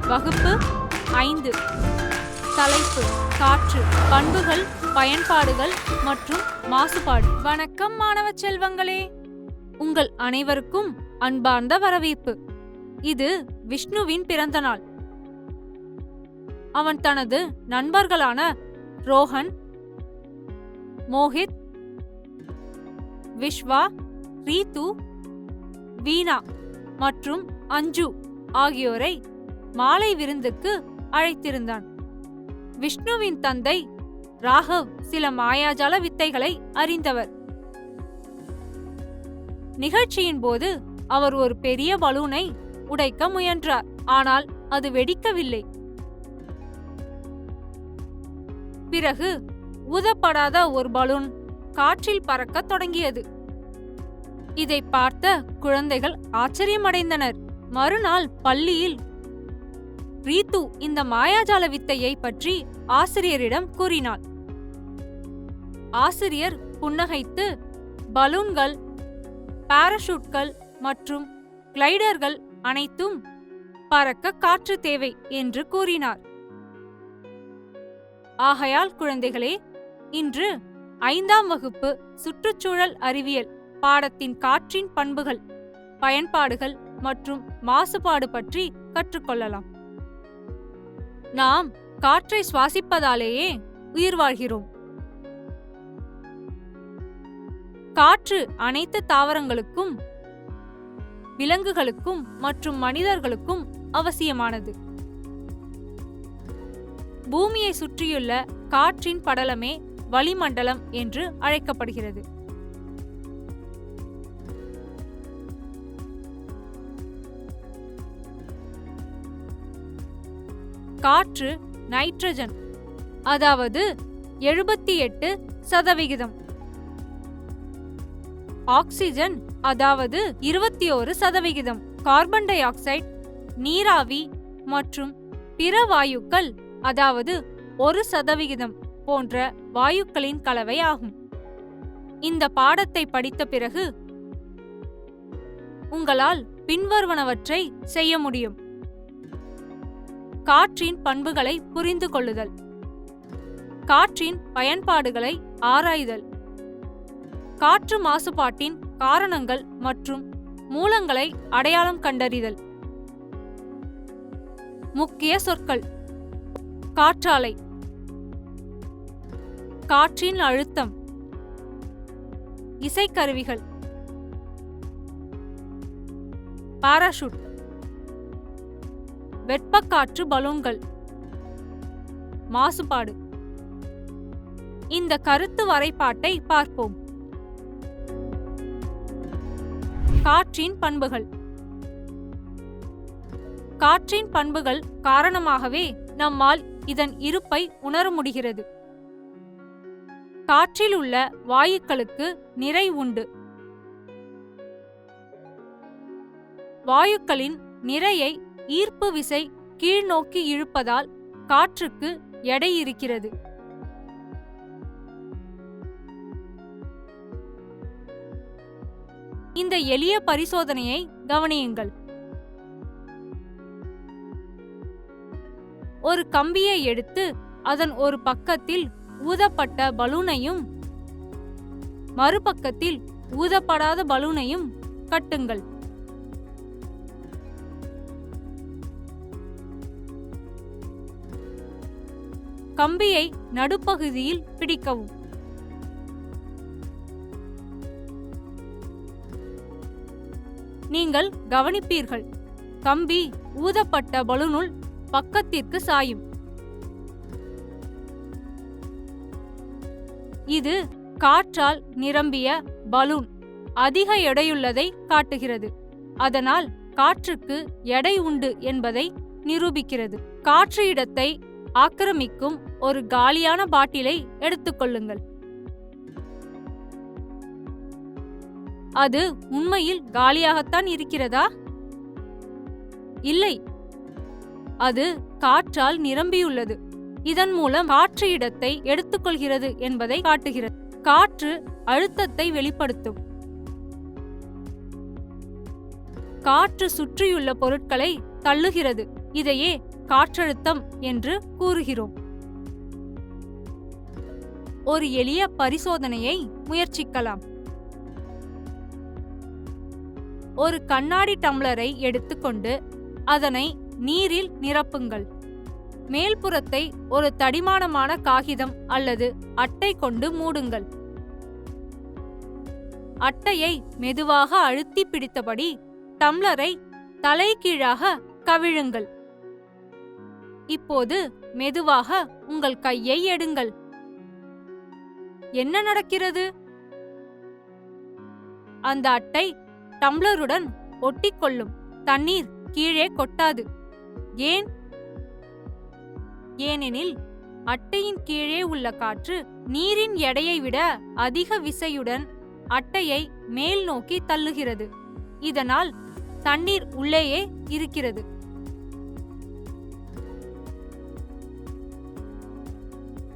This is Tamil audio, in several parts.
வகுப்பு 5. தலைப்பு: காற்று, பண்புகள், பயன்பாடுகள் மற்றும் மாசுபாடு. வணக்கம் மாணவ செல்வங்களே, உங்கள் அனைவருக்கும் அன்பார்ந்த வரவேற்பு. இது விஷ்ணுவின் பிறந்த நாள். அவன் தனது நண்பர்களான ரோஹன், மோஹித், விஸ்வா, ரீது, வீணா மற்றும் அஞ்சு ஆகியோரை மாலை விருந்துக்கு அழைத்திருந்தான். விஷ்ணுவின் தந்தை ராகவ் சில மாயாஜால வித்தைகளை அறிந்தவர். நிகழ்ச்சியின் போது அவர் ஒரு பெரிய பலூனை உடைக்க முயன்றார். ஆனால் அது வெடிக்கவில்லை. பிறகு ஊதப்படாத ஒரு பலூன் காற்றில் பறக்க தொடங்கியது. இதை பார்த்த குழந்தைகள் ஆச்சரியமடைந்தனர். மறுநாள் பள்ளியில் ரீது இந்த மாயாஜால வித்தையை பற்றி ஆசிரியரிடம் கூறினாள். ஆசிரியர் புன்னகைத்து, பலூன்கள், பாராசூட்கள் மற்றும் கிளைடர்கள் அனைத்தும் பறக்க காற்று தேவை என்று கூறினார். ஆகையால் குழந்தைகளே, இன்று 5ஆம் வகுப்பு சுற்றுச்சூழல் அறிவியல் பாடத்தின் காற்றின் பண்புகள், பயன்பாடுகள் மற்றும் மாசுபாடு பற்றி கற்றுக்கொள்ளலாம். நாம் காற்றை சுவாசிப்பதாலேயே உயிர் வாழ்கிறோம். காற்று அனைத்து தாவரங்களுக்கும், விலங்குகளுக்கும் மற்றும் மனிதர்களுக்கும் அவசியமானது. பூமியை சுற்றியுள்ள காற்றின் படலமே வளிமண்டலம் என்று அழைக்கப்படுகிறது. காற்று நைட்ரஜன், அதாவது 78%, ஆக்சிஜன், அதாவது 21%, கார்பன் டை ஆக்சைடு, நீராவி மற்றும் பிற வாயுக்கள், அதாவது 1% போன்ற வாயுக்களின் கலவை ஆகும். இந்த பாடத்தை படித்த பிறகு உங்களால் பின்வருவனவற்றை செய்ய முடியும். காற்றின் பண்புகளை புரிந்து கொள்ளுதல், காற்றின் பயன்பாடுகளை ஆராய்தல், காற்று மாசுபாட்டின் காரணங்கள் மற்றும் மூலங்களை அடையாளம் கண்டறிதல். முக்கிய சொற்கள்: காற்றாலை, காற்றின் அழுத்தம், இசைக்கருவிகள், பாராசூட், வெப்பக்காற்று பலூன்கள், மாசுபாடு. இந்த கருத்து வரைபாட்டை பார்ப்போம். காற்றின் பண்புகள். காற்றின் பண்புகள் காரணமாகவே நம்மால் இதன் இருப்பை உணர முடிகிறது. காற்றில் உள்ள வாயுக்களுக்கு நிறை உண்டு. வாயுக்களின் நிறையை ஈர்ப்பு விசை கீழ்நோக்கி இழுப்பதால் காற்றுக்கு எடை இருக்கிறது. இந்த எளிய பரிசோதனையை கவனியுங்கள். ஒரு கம்பியை எடுத்து அதன் ஒரு பக்கத்தில் ஊதப்பட்ட பலூனையும் மறுபக்கத்தில் ஊதப்படாத பலூனையும் கட்டுங்கள். கம்பியை நடுப்பகுதியில் பிடிக்கவும். நீங்கள் கவனிப்பீர்கள், கம்பி ஊதப்பட்ட பலூனுள் பக்கத்திற்கு சாயும். இது காற்றால் நிரம்பிய பலூன் அதிக எடையுள்ளதை காட்டுகிறது. அதனால் காற்றுக்கு எடை உண்டு என்பதை நிரூபிக்கிறது. காற்று இடத்தை ஆக்கிரமிக்கும் ஒரு காலியான பாட்டிலை எடுத்துக்கொள்ளுங்கள். அது உண்மையில் காலியாகத்தான் இருக்கிறதா? இல்லை, அது காற்றால் நிரம்பியுள்ளது. இதன் மூலம் காற்று இடத்தை எடுத்துக்கொள்கிறது என்பதை காட்டுகிறது. காற்று அழுத்தத்தை வெளிப்படுத்தும். காற்று சுற்றியுள்ள பொருட்களை தள்ளுகிறது. இதையே காற்றழுத்தம் என்று கூறுகிறோம். ஒரு எளிய பரிசோதனையை முயற்சிக்கலாம். ஒரு கண்ணாடி டம்ளரை எடுத்துக்கொண்டு அதனை நீரில் நிரப்புங்கள். மேல்புறத்தை ஒரு தடிமானமான காகிதம் அல்லது அட்டை கொண்டு மூடுங்கள். அட்டையை மெதுவாக அழுத்தி பிடித்தபடி டம்ளரை தலைகீழாக கவிழுங்கள். இப்போது மெதுவாக உங்கள் கையை எடுங்கள். என்ன நடக்கிறது? அந்த அட்டை டம்ளருடன் ஒட்டிக்கொள்ளும். தண்ணீர் கீழே கொட்டாது. ஏன்? ஏனெனில் அட்டையின் கீழே உள்ள காற்று நீரின் எடையை விட அதிக விசையுடன் அட்டையை மேல் நோக்கி தள்ளுகிறது. இதனால் தண்ணீர் உள்ளேயே இருக்கிறது.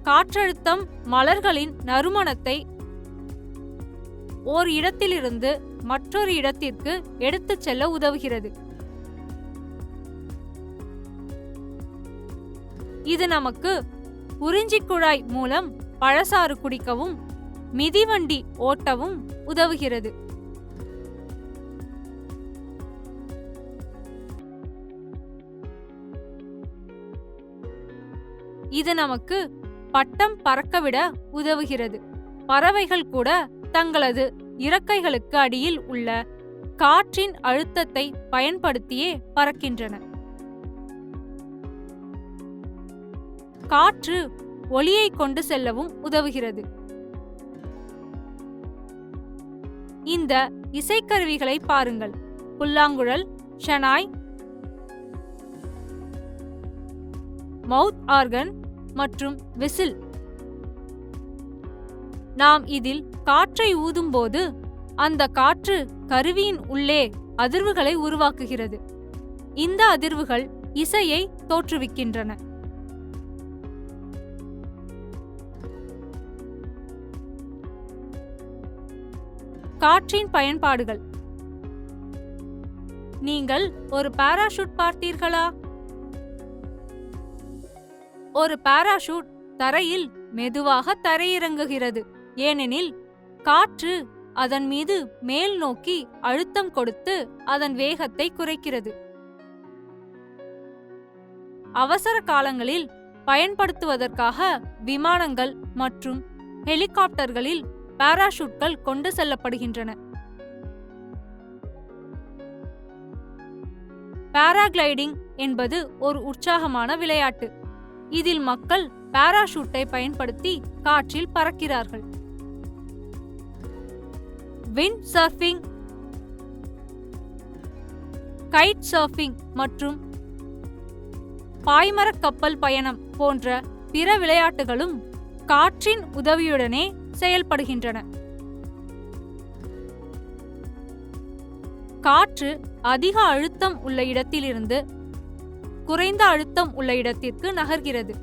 காற்றழுத்தம் மலர்களின் நறுமணத்தை ஓர் இடத்திலிருந்து மற்றொரு இடத்திற்கு எடுத்துச் செல்ல உதவுகிறது. இது நமக்கு உறிஞ்சிக் குழாய் மூலம் பழச்சாறு குடிக்கவும் மிதிவண்டி ஓட்டவும் உதவுகிறது. இது நமக்கு பட்டம் பறக்கவிட உதவுகிறது. பறவைகள் கூட தங்களது இறக்கைகளுக்கு அடியில் உள்ள காற்றின் அழுத்தத்தை பயன்படுத்தியே பறக்கின்றன. காற்று ஒளியை கொண்டு செல்லவும் உதவுகிறது. இந்த இசைக்கருவிகளை பாருங்கள். புல்லாங்குழல், ஷனாய், மவுத் ஆர்கன் மற்றும் விசில். நாம் இதில் காற்றை ஊதும்போது அந்த காற்று கருவியின் உள்ளே அதிர்வுகளை உருவாக்குகிறது. இந்த அதிர்வுகள் இசையை தோற்றுவிக்கின்றன. காற்றின் பயன்பாடுகள். நீங்கள் ஒரு பாராசூட் பார்த்தீர்களா? ஒரு பாராசூட் தரையில் மெதுவாக தரையிறங்குகிறது. ஏனெனில் காற்று அதன் மீது மேல் நோக்கி அழுத்தம் கொடுத்து அதன் வேகத்தை குறைக்கிறது. அவசர காலங்களில் பயன்படுத்துவதற்காக விமானங்கள் மற்றும் ஹெலிகாப்டர்களில் பாராசூட்கள் கொண்டு செல்லப்படுகின்றன. பாராகிளைடிங் என்பது ஒரு உற்சாகமான விளையாட்டு. இதில் மக்கள் பாராசூட்டை பயன்படுத்தி காற்றில் பறக்கிறார்கள். விண்ட் சர்ஃபிங், கைட் சர்ஃபிங் மற்றும் பாய்மரக் கப்பல் பயணம் போன்ற பிற விளையாட்டுகளும் காற்றின் உதவியுடனே செயல்படுகின்றன. காற்று அதிக அழுத்தம் உள்ள இடத்திலிருந்து குறைந்த அழுத்தம் உள்ள இடத்திற்கு நகர்கிறது.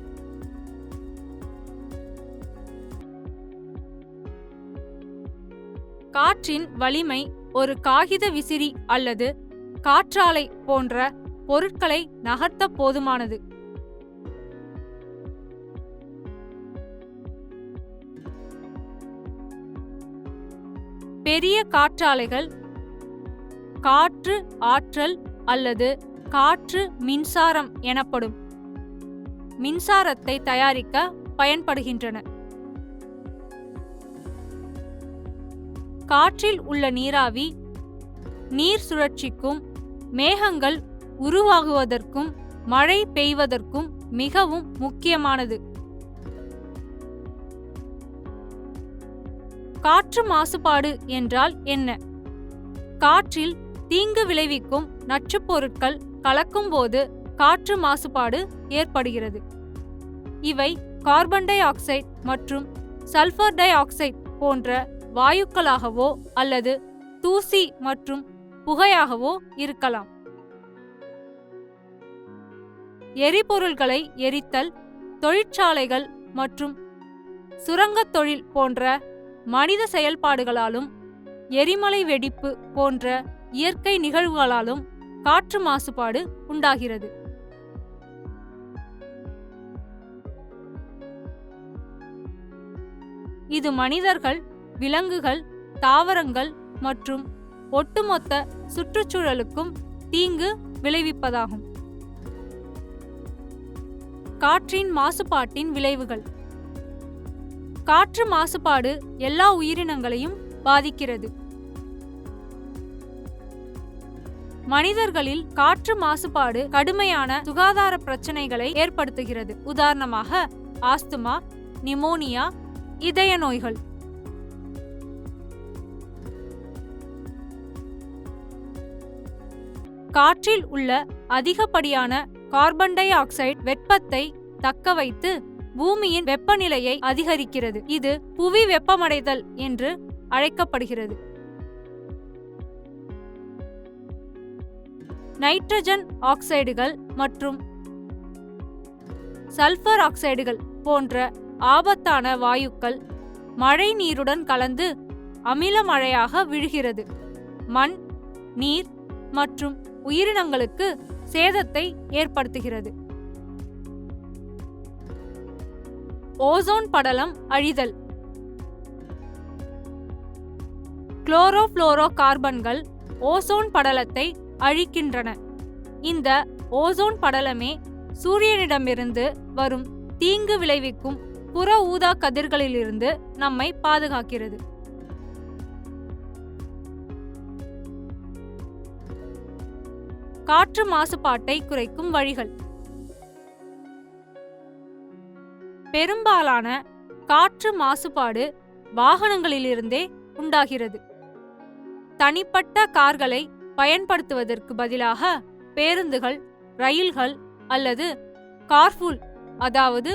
காற்றின் வலிமை ஒரு காகித விசிறி அல்லது காற்றாலை போன்ற பொருட்களை நகர்த்த போதுமானது. பெரிய காற்றாலைகள் காற்று ஆற்றல் அல்லது காற்று மின்சாரம் எனப்படும் மின்சாரத்தை தயாரிக்க பயன்படுகின்றன. காற்றில் உள்ள நீராவி நீர் சுழற்சிக்கும் மேகங்கள் உருவாகுவதற்கும் மழை பெய்வதற்கும் மிகவும் முக்கியமானது. காற்று மாசுபாடு என்றால் என்ன? காற்றில் தீங்கு விளைவிக்கும் நச்சுப் பொருட்கள் கலக்கும்போது காற்று மாசுபாடு ஏற்படுகிறது. இவை கார்பன் டை ஆக்சைடு மற்றும் சல்பர் டை ஆக்சைடு போன்ற வாயுக்களாகவோ அல்லது தூசி மற்றும் புகையாகவோ இருக்கலாம். எரிபொருள்களை எரித்தல், தொழிற்சாலைகள் மற்றும் சுரங்கத் தொழில் போன்ற மனித செயல்பாடுகளாலும் எரிமலை வெடிப்பு போன்ற இயற்கை நிகழ்வுகளாலும் காற்று மாசுபாடு உண்டாகிறது. இது மனிதர்கள், விலங்குகள், தாவரங்கள் மற்றும் ஒட்டுமொத்த சுற்றுச்சூழலுக்கும் தீங்கு விளைவிப்பதாகும். காற்றின் மாசுபாட்டின் விளைவுகள். காற்று மாசுபாடு எல்லா உயிரினங்களையும் பாதிக்கிறது. மனிதர்களில் காற்று மாசுபாடு கடுமையான சுகாதார பிரச்சனைகளை ஏற்படுத்துகிறது. உதாரணமாக ஆஸ்துமா, நிமோனியா, இதய நோய்கள். காற்றில் உள்ள அதிகப்படியான கார்பன் டை ஆக்சைடு வெப்பத்தை தக்க வைத்து பூமியின் வெப்பநிலையை அதிகரிக்கிறது. இது புவி வெப்பமடைதல் என்று அழைக்கப்படுகிறது. நைட்ரஜன் ஆக்சைடுகள் மற்றும் சல்பர் ஆக்சைடுகள் போன்ற ஆபத்தான வாயுக்கள் மழை நீருடன் கலந்து அமில மழையாக விழுகிறது. மண், நீர் மற்றும் உயிரினங்களுக்கு சேதத்தை ஏற்படுத்துகிறது. ஓசோன் படலம் அழிதல். குளோரோஃப்ளோரோ கார்பன்கள் ஓசோன் படலத்தை அழிக்கின்றன. இந்த ஓசோன் படலமே சூரியனிடமிருந்து வரும் தீங்கு விளைவிக்கும் புற ஊதா கதிர்களிலிருந்து நம்மை பாதுகாக்கிறது. காற்று மாசுபாட்டை குறைக்கும் வழிகள். பெரும்பாலான காற்று மாசுபாடு வாகனங்களிலிருந்தே உண்டாகிறது. தனிப்பட்ட கார்களை பயன்படுத்துவதற்கு பதிலாக பேருந்துகள், ரயில்கள் அல்லது கார்பூல் அதாவது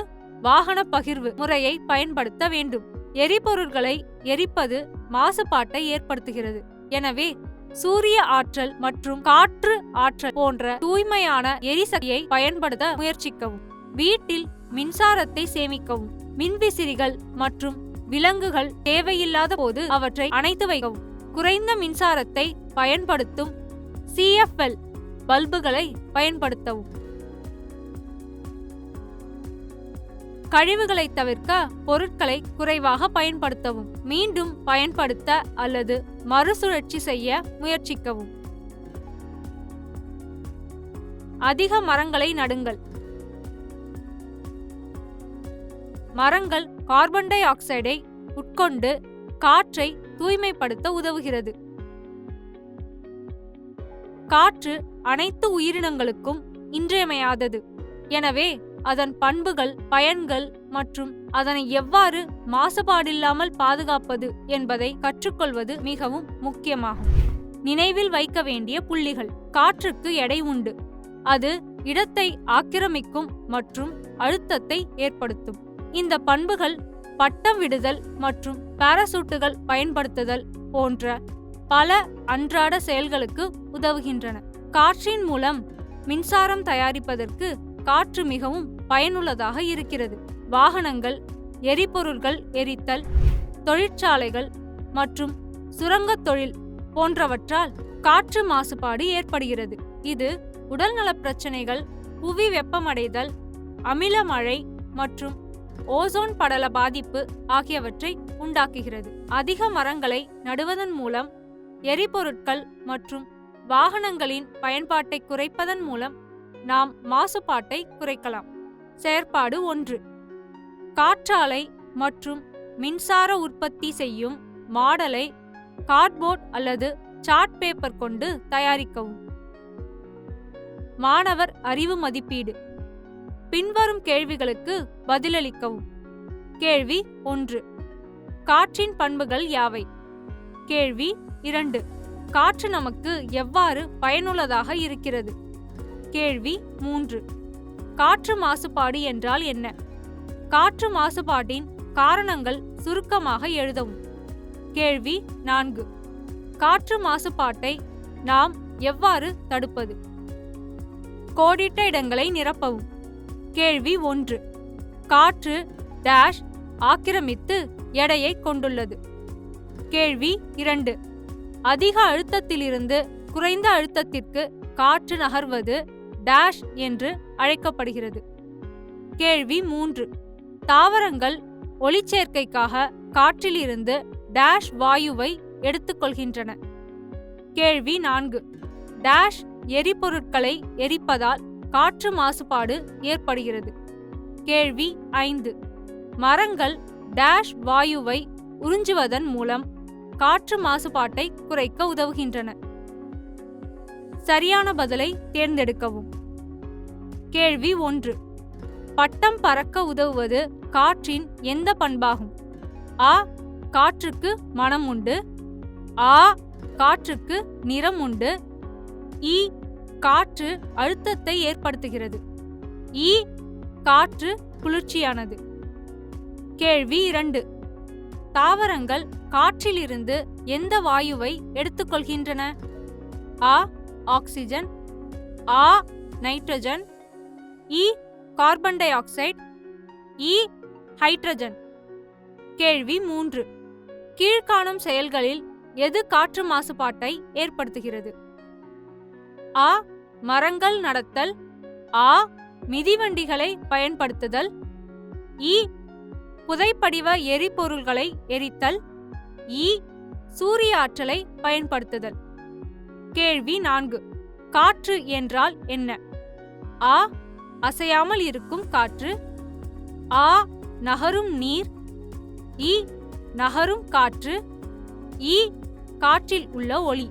வாகன பகிர்வு முறையை பயன்படுத்த வேண்டும். எரிபொருட்களை எரிப்பது மாசுபாட்டை ஏற்படுத்துகிறது. எனவே சூரிய ஆற்றல் மற்றும் காற்று ஆற்றல் போன்ற தூய்மையான எரிசக்தியை பயன்படுத்த முயற்சிக்கவும். வீட்டில் மின்சாரத்தை சேமிக்கவும். மின்விசிறிகள் மற்றும் விலங்குகள் தேவையில்லாத போது அவற்றை அணைத்து வைக்கவும். குறைந்த மின்சாரத்தை பயன்படுத்தும் CFL பல்புகளை பயன்படுத்தவும். கழிவுகளை தவிர்க்க பொருட்களை குறைவாக பயன்படுத்தவும். மீண்டும் பயன்படுத்த அல்லது மறுசுழற்சி செய்ய முயற்சிக்கவும். அதிக மரங்களை நடுங்கள். மரங்கள் கார்பன் டை ஆக்சைடை உட்கொண்டு காற்றை தூய்மைப்படுத்த உதவுகிறது. காற்று அனைத்து உயிரினங்களுக்கும் இன்றியமையாதது. எனவே அதன் பண்புகள், பயன்கள் மற்றும் அதனை எவ்வாறு மாசுபாடில்லாமல் பாதுகாப்பது என்பதை கற்றுக்கொள்வது மிகவும் முக்கியமாகும். நினைவில் வைக்க வேண்டிய புள்ளிகள். காற்றுக்கு எடை உண்டு. அது இடத்தை ஆக்கிரமிக்கும் மற்றும் அழுத்தத்தை ஏற்படுத்தும். இந்த பண்புகள் பட்டம் விடுதல் மற்றும் பாராசூட்டுகள் பயன்படுத்துதல் போன்ற பல அன்றாட செயல்களுக்கு உதவுகின்றன. காற்றின் மூலம் மின்சாரம் தயாரிப்பதற்கு காற்று மிகவும் பயனுள்ளதாக இருக்கிறது. வாகனங்கள், எரிபொருள்கள் எரித்தல், தொழிற்சாலைகள் மற்றும் சுரங்கத் தொழில் போன்றவற்றால் காற்று மாசுபாடு ஏற்படுகிறது. இது உடல்நலப் பிரச்சனைகள், புவி வெப்பமடைதல், அமில மழை மற்றும் ஓசோன் படல பாதிப்பு ஆகியவற்றை உண்டாக்குகிறது. அதிக மரங்களை நடுவதன் மூலம் எரிபொருட்கள் மற்றும் வாகனங்களின் பயன்பாட்டை குறைப்பதன் மூலம் நாம் மாசுபாட்டை குறைக்கலாம். செயற்பாடு 1. காற்றாலை மற்றும் மின்சார உற்பத்தி செய்யும் மாடலை கார்ட்போர்ட் அல்லது சார்ட் பேப்பர் கொண்டு தயாரிக்கவும். மாணவர் அறிவு மதிப்பீடு. பின்வரும் கேள்விகளுக்கு பதிலளிக்கவும். கேள்வி 1. காற்றின் பண்புகள் யாவை? கேள்வி 2. காற்று நமக்கு எவ்வாறு பயனுள்ளதாக இருக்கிறது? கேள்வி 3. காற்று மாசுபாடு என்றால் என்ன? காற்று மாசுபாட்டின் காரணங்கள் சுருக்கமாக எழுதவும். கேள்வி 4. காற்று மாசுபாட்டை நாம் எவ்வாறு தடுப்பது? கோடிட்ட இடங்களை நிரப்பவும். கேள்வி 1. காற்று டேஷ் ஆக்கிரமித்து எடையை கொண்டுள்ளது. கேள்வி 2. அதிக அழுத்தத்திலிருந்து குறைந்த அழுத்தத்திற்கு காற்று நகர்வது டேஷ் என்று அழைக்கப்படுகிறது. கேள்வி 3. தாவரங்கள் ஒளிச்சேர்க்கைக்காக காற்றிலிருந்து டேஷ் வாயுவை எடுத்துக்கொள்கின்றன. கேள்வி 4. டேஷ் எரிபொருட்களை எரிப்பதால் காற்று மாசுபாடு ஏற்படுகிறது. கேள்வி 5. மரங்கள் டேஷ் வாயுவை உறிஞ்சுவதன் மூலம் காற்று மாசுபாட்டை குறைக்க உதவுகின்றன. சரியான பதிலை தேர்ந்தெடுக்கவும். கேள்வி 1. பட்டம் பறக்க உதவுவது காற்றின் எந்த பண்பாகும்? ஆ. காற்றுக்கு மனம் உண்டு. ஆ. காற்றுக்கு நிறம் உண்டு. இ. காற்று அழுத்தத்தை ஏற்படுத்துகிறது. இ. காற்று குளிர்ச்சியானது. கேள்வி 2. தாவரங்கள் காற்றிலிருந்து எந்த வாயுவை எடுத்துக்கொள்கின்றன? ஆ. ஆக்சிஜன். ஆ. நைட்ரஜன். இ. Carbon dioxide. இ. ஹைட்ரஜன். கேள்வி 3. கீழ்காணும் செயல்களில் எது காற்று மாசுபாட்டை ஏற்படுத்துகிறது? ஆ. மரங்கள் நடத்தல். ஆ. மிதிவண்டிகளை பயன்படுத்துதல். இ. புதைப்படிவ எரிபொருள்களை எரித்தல். இ. சூரிய ஆற்றலை பயன்படுத்துதல். கேள்வி 4. காற்று என்றால் என்ன? ஆ. அசையாமல் இருக்கும் காற்று. ஆ. நகரும் நீர். இ. நகரும் காற்று. இ. காற்றில் உள்ள ஒளி.